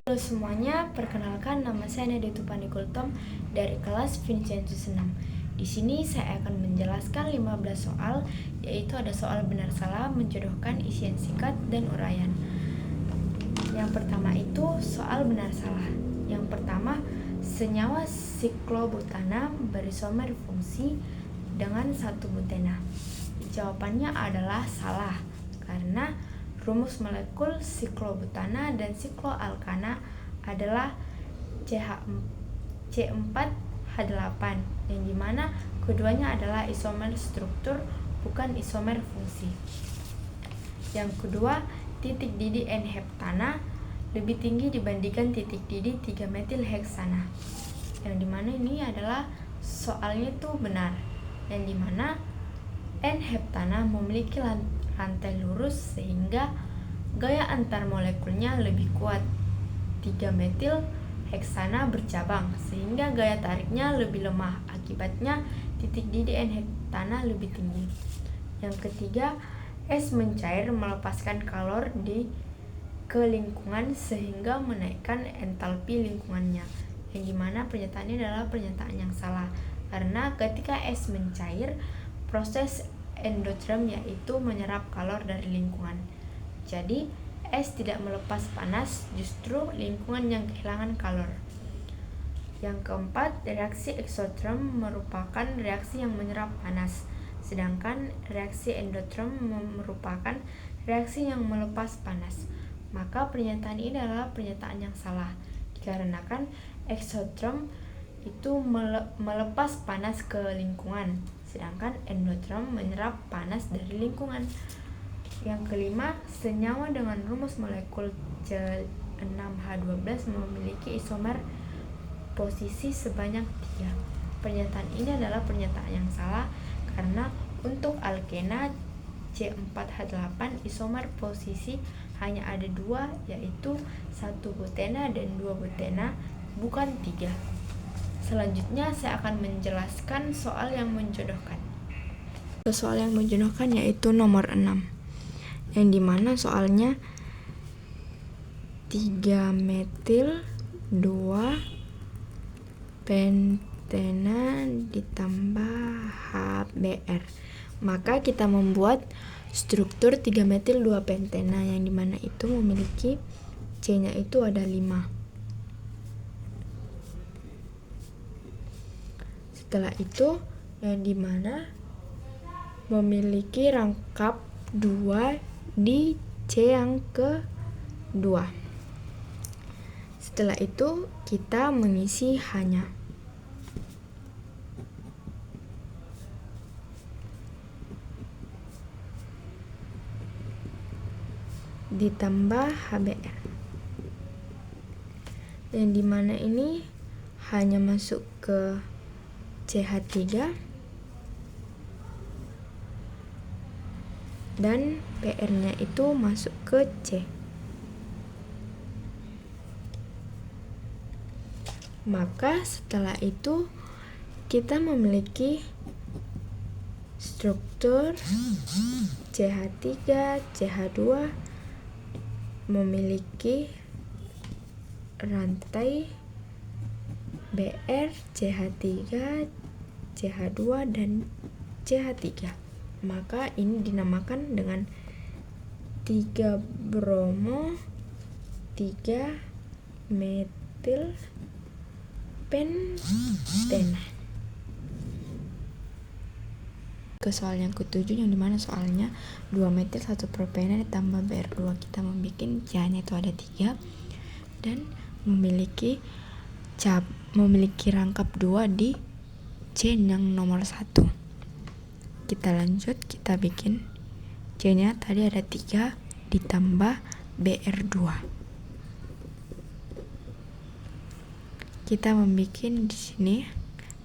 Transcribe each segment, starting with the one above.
Halo semuanya, perkenalkan nama saya Nadia Tupani Kultom dari kelas Vincentus 6. Di sini saya akan menjelaskan 15 soal, yaitu ada soal benar salah, menjodohkan, isian singkat, dan uraian. Yang pertama itu soal benar salah. Yang pertama, senyawa siklobutana berisomer fungsi dengan satu butena. Jawabannya adalah salah, karena rumus molekul siklobutana dan sikloalkana adalah C4H8, yang dimana keduanya adalah isomer struktur, bukan isomer fungsi. Yang kedua, titik didih N-heptana lebih tinggi dibandingkan titik didih 3-metilheksana, yang dimana ini adalah soalnya itu benar, yang dimana N-heptana memiliki rantai lurus sehingga gaya antar molekulnya lebih kuat. 3-metilheksana bercabang sehingga gaya tariknya lebih lemah, akibatnya titik didih N-heptana lebih tinggi. Yang ketiga, es mencair melepaskan kalor ke lingkungan sehingga menaikkan entalpi lingkungannya, yang dimana pernyataannya adalah pernyataan yang salah, karena ketika es mencair, proses endoterm yaitu menyerap kalor dari lingkungan. Jadi es tidak melepas panas, justru lingkungan yang kehilangan kalor. Yang keempat, reaksi eksoterm merupakan reaksi yang menyerap panas, sedangkan reaksi endoterm merupakan reaksi yang melepas panas. Maka pernyataan ini adalah pernyataan yang salah, dikarenakan eksoterm itu melepas panas ke lingkungan, sedangkan endoterm menyerap panas dari lingkungan. Yang kelima, senyawa dengan rumus molekul C6H12 memiliki isomer posisi sebanyak 3. Pernyataan ini adalah pernyataan yang salah, karena untuk alkena C4H8 isomer posisi hanya ada 2, yaitu 1 butena dan 2 butena, bukan 3. Selanjutnya saya akan menjelaskan soal yang menjodohkan. Soal yang menjodohkan yaitu nomor 6, yang dimana soalnya 3-metil 2 pentena ditambah HBr. Maka kita membuat struktur 3-metil 2 pentena, yang dimana itu memiliki C-nya itu ada 5. Setelah itu, yang dimana memiliki rangkap 2 di C yang kedua. Setelah itu kita mengisi H-nya. Ditambah HBr, yang dimana ini hanya masuk ke CH3 dan PR-nya itu masuk ke C. Maka setelah itu kita memiliki struktur CH3, CH2 memiliki rantai Br, CH3, CH2, dan CH3. Maka ini dinamakan dengan 3 bromo 3 metil pentena. Ke soal yang ketujuh, yang dimana soalnya 2 metil 1 propena ditambah Br2. Kita membuat C-nya itu ada 3 dan memiliki rangkap 2 di C yang nomor 1. Kita lanjut, kita bikin C-nya tadi ada 3 ditambah Br2. Kita membuat di sini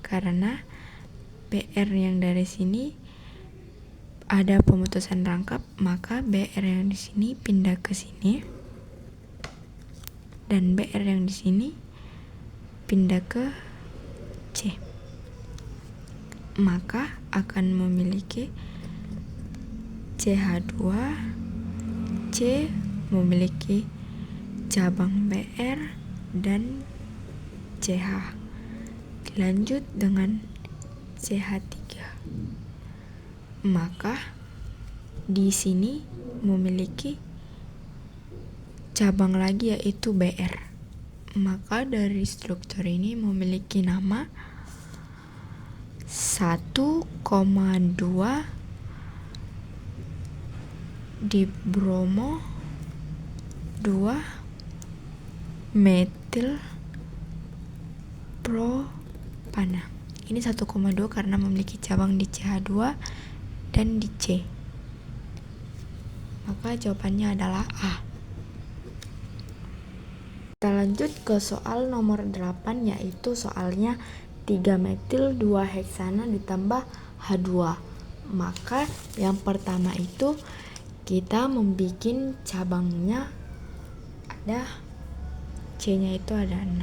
karena Br yang dari sini ada pemutusan rangkap, maka Br yang di sini pindah ke sini dan Br yang di sini pindah ke C. Maka akan memiliki CH2, C memiliki cabang Br dan CH. Dilanjut dengan CH3. Maka di sini memiliki cabang lagi yaitu Br. Maka dari struktur ini memiliki nama 1,2 dibromo 2 metil propana. Ini 1,2 karena memiliki cabang di CH2 dan di C. Maka jawabannya adalah A. Kita lanjut ke soal nomor 8, yaitu soalnya 3 metil 2 heksana ditambah H2. Maka yang pertama itu kita membuat cabangnya, ada C-nya itu ada 6.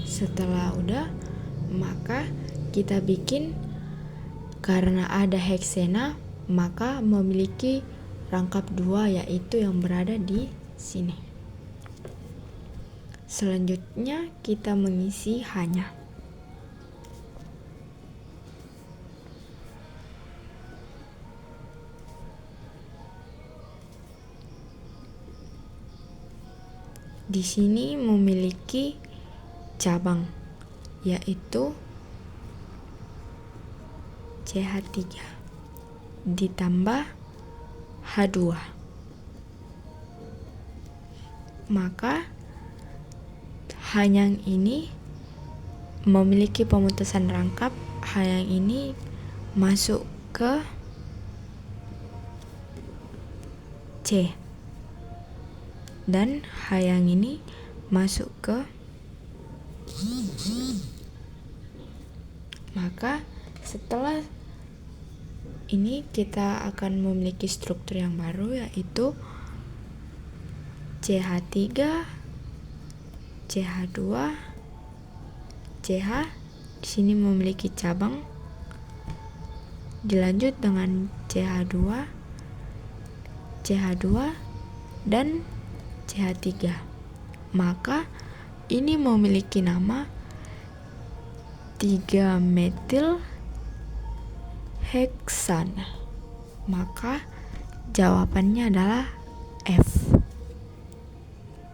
Setelah udah, maka kita bikin, karena ada heksena maka memiliki rangkap 2 yaitu yang berada di sini. Selanjutnya kita mengisi H-nya. Di sini memiliki cabang yaitu CH3 ditambah H2. Maka H yang ini memiliki pemutusan rangkap, H yang ini masuk ke C dan H yang ini masuk ke, maka setelah ini kita akan memiliki struktur yang baru yaitu CH3 CH2 CH. Di sini memiliki cabang, dilanjut dengan CH2 CH2 dan CH3. Maka ini memiliki nama 3 metil heksana. Maka jawabannya adalah F.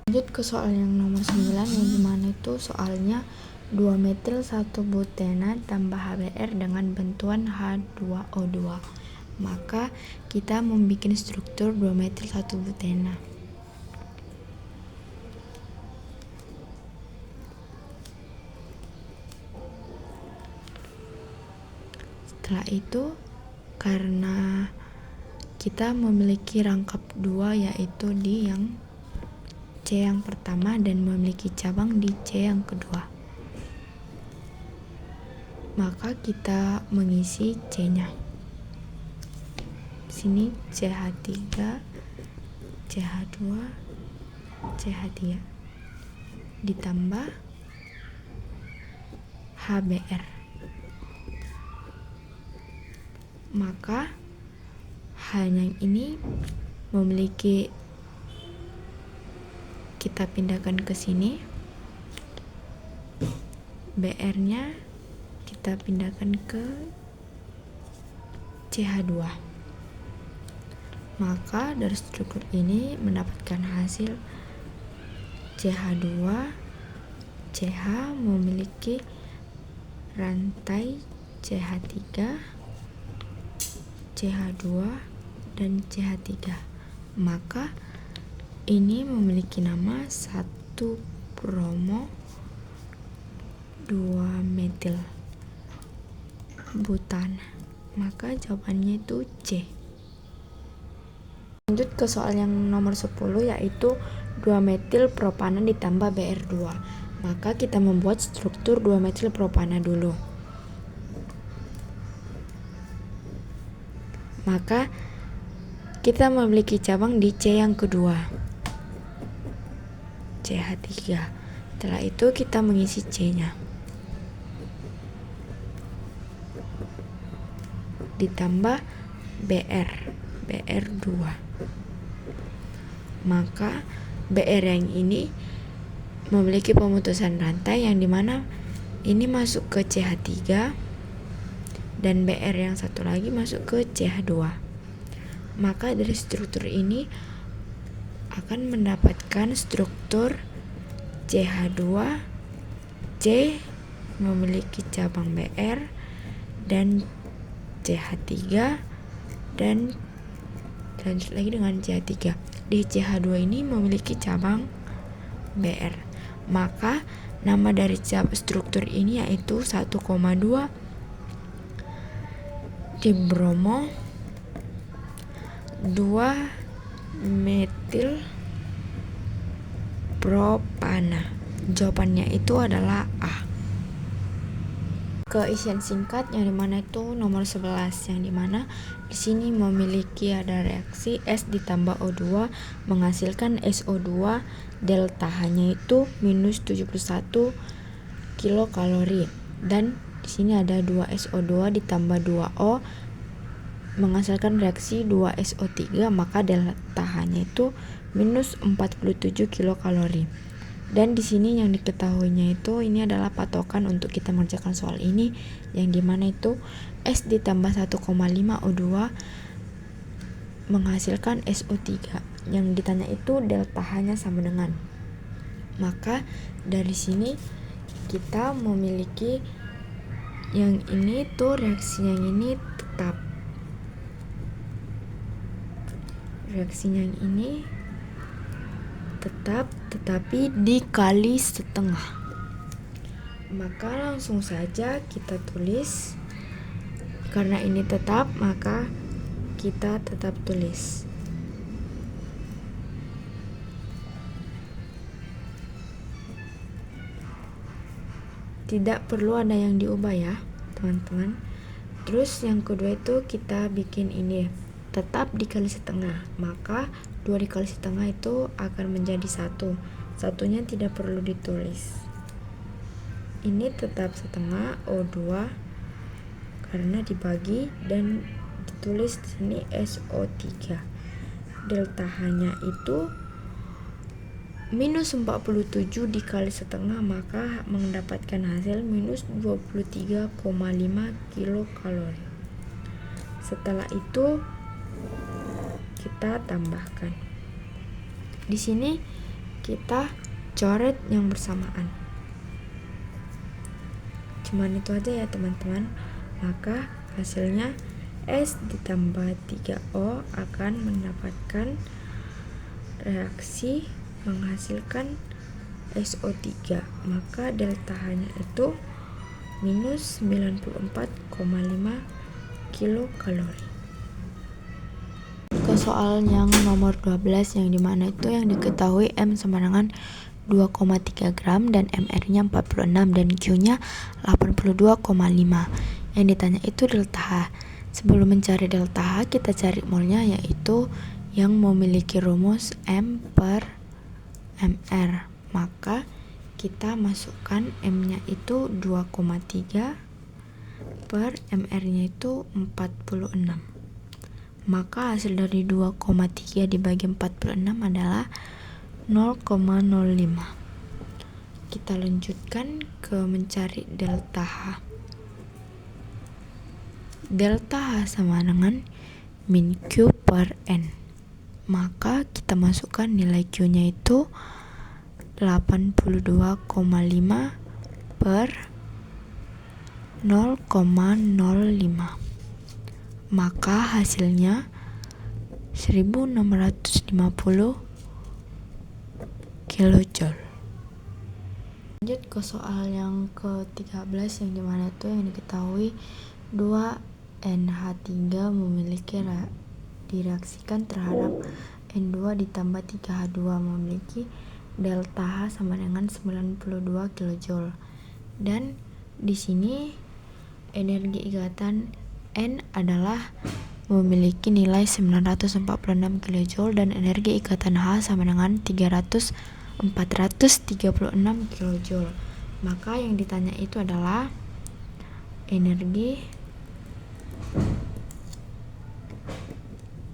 Lanjut ke soal yang nomor 9, yang dimana itu soalnya 2 metil 1 butena tambah HBr dengan bantuan H2O2. Maka kita membuat struktur 2 metil 1 butena. Setelah itu, karena kita memiliki rangkap 2 yaitu di yang C yang pertama dan memiliki cabang di C yang kedua, maka kita mengisi C-nya. Sini CH3 CH2 CH3 ditambah HBr. Maka H yang ini memiliki, kita pindahkan ke sini, Br-nya kita pindahkan ke CH2. Maka dari struktur ini mendapatkan hasil CH2 CH memiliki rantai CH3 CH2 dan CH3. Maka ini memiliki nama 1 bromo 2 metil butana. Maka jawabannya itu C. Lanjut ke soal yang nomor 10, yaitu 2 metil propana ditambah Br2. Maka kita membuat struktur 2 metil propana dulu. Maka kita memiliki cabang di C yang kedua, CH3. Setelah itu kita mengisi C-nya. ditambah BR2. Maka BR yang ini memiliki pemutusan rantai yang dimana ini masuk ke CH3 dan BR yang satu lagi masuk ke CH2. Maka dari struktur ini akan mendapatkan struktur CH2 C memiliki cabang BR dan CH3 dan lanjut lagi dengan CH3. Di CH2 ini memiliki cabang BR. Maka nama dari struktur ini yaitu 1,2 dibromo 2 metil propana. Jawabannya itu adalah A. Keisian singkat yang dimana itu nomor 11, yang dimana di sini memiliki ada reaksi S ditambah O2 menghasilkan SO2, delta H-nya itu minus 71 kilokalori, dan di sini ada 2 SO2 ditambah 2O menghasilkan reaksi 2 SO3, maka delta H-nya itu minus 47 kilokalori. Dan di sini yang diketahuinya itu ini adalah patokan untuk kita mengerjakan soal ini, yang dimana itu S ditambah 1,5 O2 menghasilkan SO3. Yang ditanya itu delta H-nya sama dengan. Maka dari sini kita memiliki yang ini tuh reaksinya yang ini tetap. Reaksinya yang ini tetap tetapi dikali setengah. Maka langsung saja kita tulis, karena ini tetap maka kita tetap tulis. Tidak perlu ada yang diubah ya teman-teman. Terus yang kedua itu kita bikin ini tetap dikali setengah, maka 2 dikali setengah itu akan menjadi 1. Satunya tidak perlu ditulis. Ini tetap setengah O2 karena dibagi dan ditulis di sini SO3. Delta H-nya itu minus 47 dikali setengah, maka mendapatkan hasil minus 23,5 kilokalori. Setelah itu kita tambahkan. Di sini kita coret yang bersamaan. Cuman itu aja ya teman-teman. Maka hasilnya S ditambah 3O akan mendapatkan reaksi menghasilkan SO3. Maka delta H-nya itu minus 94,5 kilokalori. Ke soal yang nomor 12, yang dimana itu yang diketahui M sama dengan 2,3 gram dan MR-nya 46 dan Q-nya 82,5. Yang ditanya itu delta H. Sebelum mencari delta H, kita cari molnya, yaitu yang memiliki rumus M per MR. Maka kita masukkan M-nya itu 2,3 per MR-nya itu 46. Maka hasil dari 2,3 dibagi 46 adalah 0,05. Kita lanjutkan ke mencari delta H. Delta H sama dengan min Q per N. Maka kita masukkan nilai Q-nya itu 82,5 per 0,05. Maka hasilnya 1650 kilojoule. Lanjut ke soal yang ke-13, yang dimana itu yang diketahui 2NH3 memiliki direaksikan terhadap N2 ditambah 3H2 memiliki delta H sama dengan 92 kilojoule. Dan di sini energi ikatan N adalah memiliki nilai 946 kJ dan energi ikatan H sama dengan 436 kJ. Maka yang ditanya itu adalah energi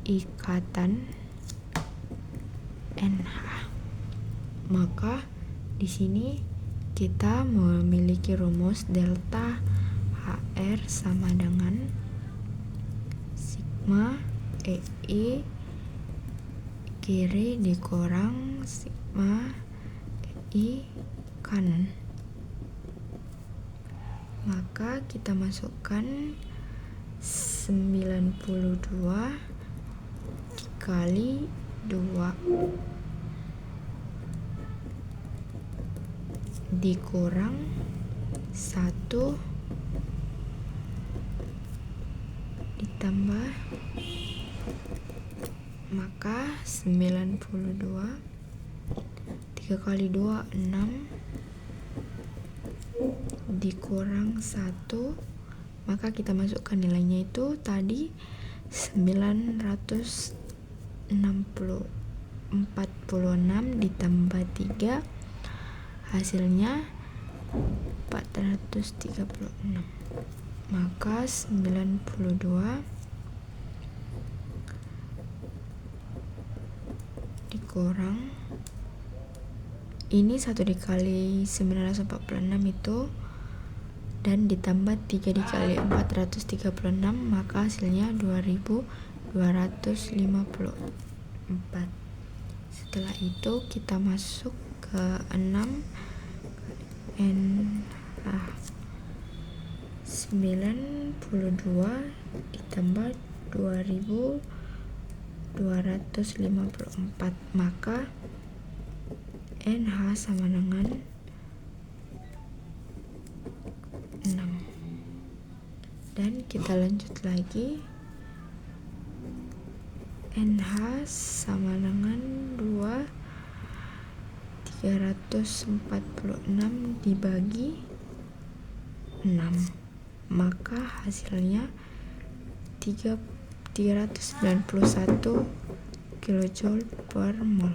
ikatan NH. Maka di sini kita memiliki rumus delta HR sama dengan sigma EI kiri dikurang sigma EI kanan. Maka kita masukkan 92 dikali 2 dikurang 1 ditambah, maka 92 3 kali 2 6 dikurang 1, maka kita masukkan nilainya itu tadi 946 ditambah 3 hasilnya 436. Maka 92 dikurang ini 1 dikali 946 itu dan ditambah 3 dikali 436, maka hasilnya 2254. Setelah itu kita masuk ke 6 NH 92 ditambah 2254, maka NH sama dengan 6. Dan kita lanjut lagi, NH sama dengan 2 346 dibagi 6, maka hasilnya 391 kilojoule per mol.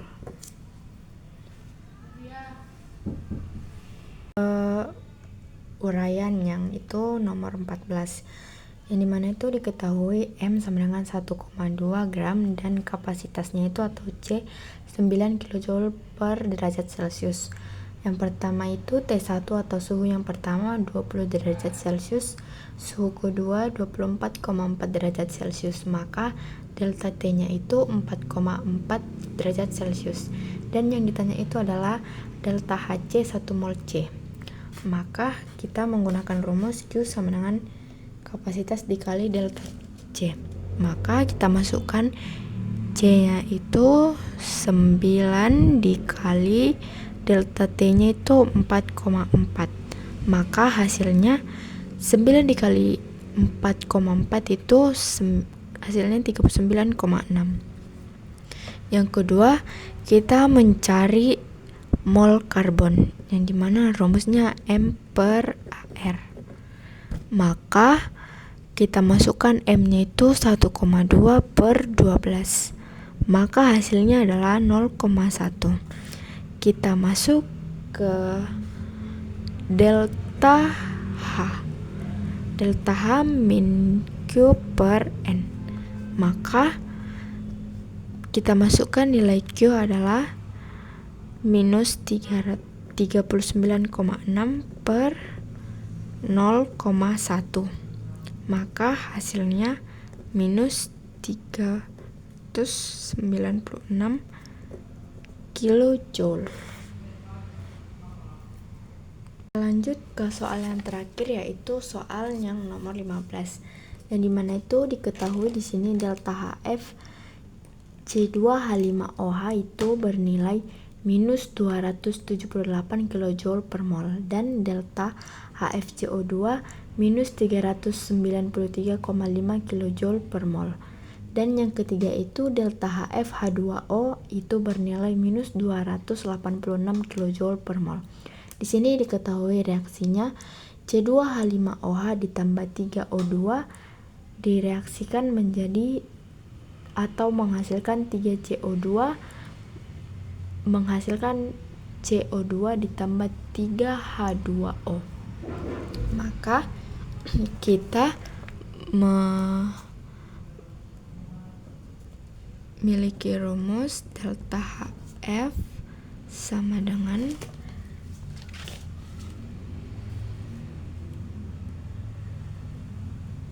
Uraian yang itu nomor 14, yang dimana itu diketahui M sama dengan 1,2 gram dan kapasitasnya itu atau C 9 kJ per derajat Celcius. Yang pertama itu T1 atau suhu yang pertama 20 derajat Celcius, suhu kedua 24,4 derajat Celcius, maka delta T nya itu 4,4 derajat Celcius. Dan yang ditanya itu adalah delta HC 1 mol C. Maka kita menggunakan rumus Q sama dengan kapasitas dikali delta C. Maka kita masukkan C nya itu 9 dikali delta T nya itu 4,4, maka hasilnya 9 dikali 4,4 itu hasilnya 39,6. Yang kedua, kita mencari mol karbon, yang dimana rumusnya M per AR. Maka kita masukkan M nya itu 1,2 per 12, maka hasilnya adalah 0,1. Kita masuk ke delta H. Delta H min Q per N. Maka kita masukkan nilai Q adalah minus 39,6 per 0,1. Maka hasilnya minus 396 kilojoule. Lanjut ke soal yang terakhir, yaitu soal yang nomor 15, yang dimana itu diketahui di sini delta HF C2H5OH itu bernilai minus 278 kJ per mol dan delta HFCO2 minus 393,5 kJ per mol. Dan yang ketiga itu delta HFH2O itu bernilai minus 286 kJ per mol. Di sini diketahui reaksinya C2H5OH ditambah 3O2 direaksikan menjadi atau menghasilkan 3CO2 menghasilkan CO2 ditambah 3H2O. Maka kita memiliki rumus delta HF sama dengan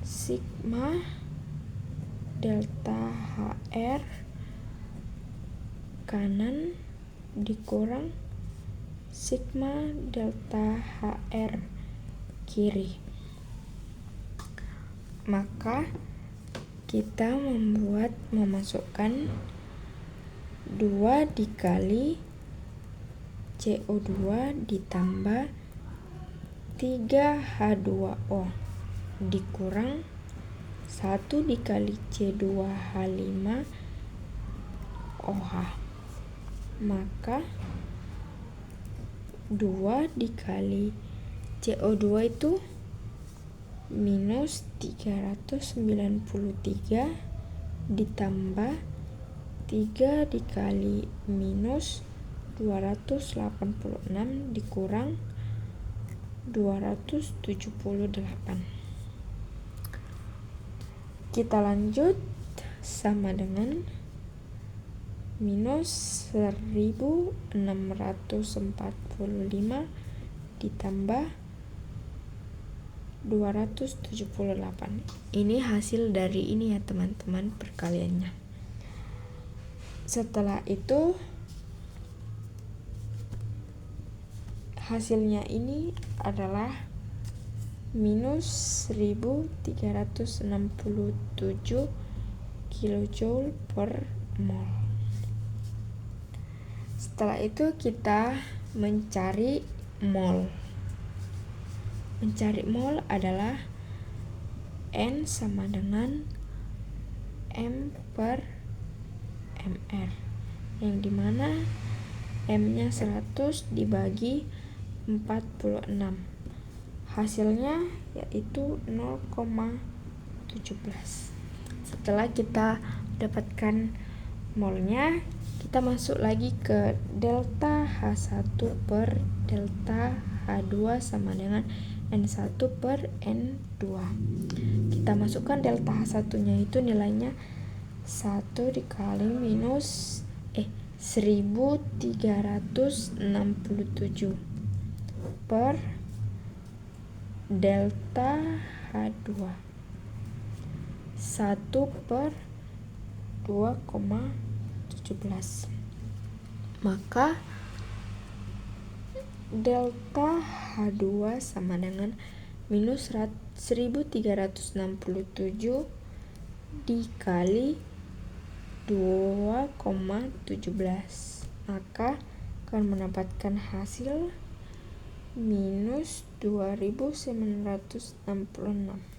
sigma delta HR kanan dikurang sigma delta HR kiri. Maka kita memasukkan 2 dikali CO2 ditambah 3H2O dikurang 1 dikali C2H5OH. Maka 2 dikali CO2 itu minus 393 ditambah 3 dikali minus 286 dikurang 278. Kita lanjut, sama dengan minus 1645 ditambah 278. Ini hasil dari ini ya teman-teman, perkaliannya. Setelah itu hasilnya ini adalah minus 1367 kilojoule per mol. Setelah itu kita mencari mol. Mencari mol adalah N sama dengan M per MR, yang dimana M-nya 100 dibagi 46. Hasilnya yaitu 0,17. Setelah kita dapatkan molnya, kita masuk lagi ke delta H1 per delta H2 sama dengan N1 per N2. Kita masukkan delta H1-nya itu nilainya 1 dikali minus 1367 per delta H2 1 per 2,17. Maka delta H2 sama dengan minus 1367 dikali 2,17. Maka akan mendapatkan hasil minus 2966.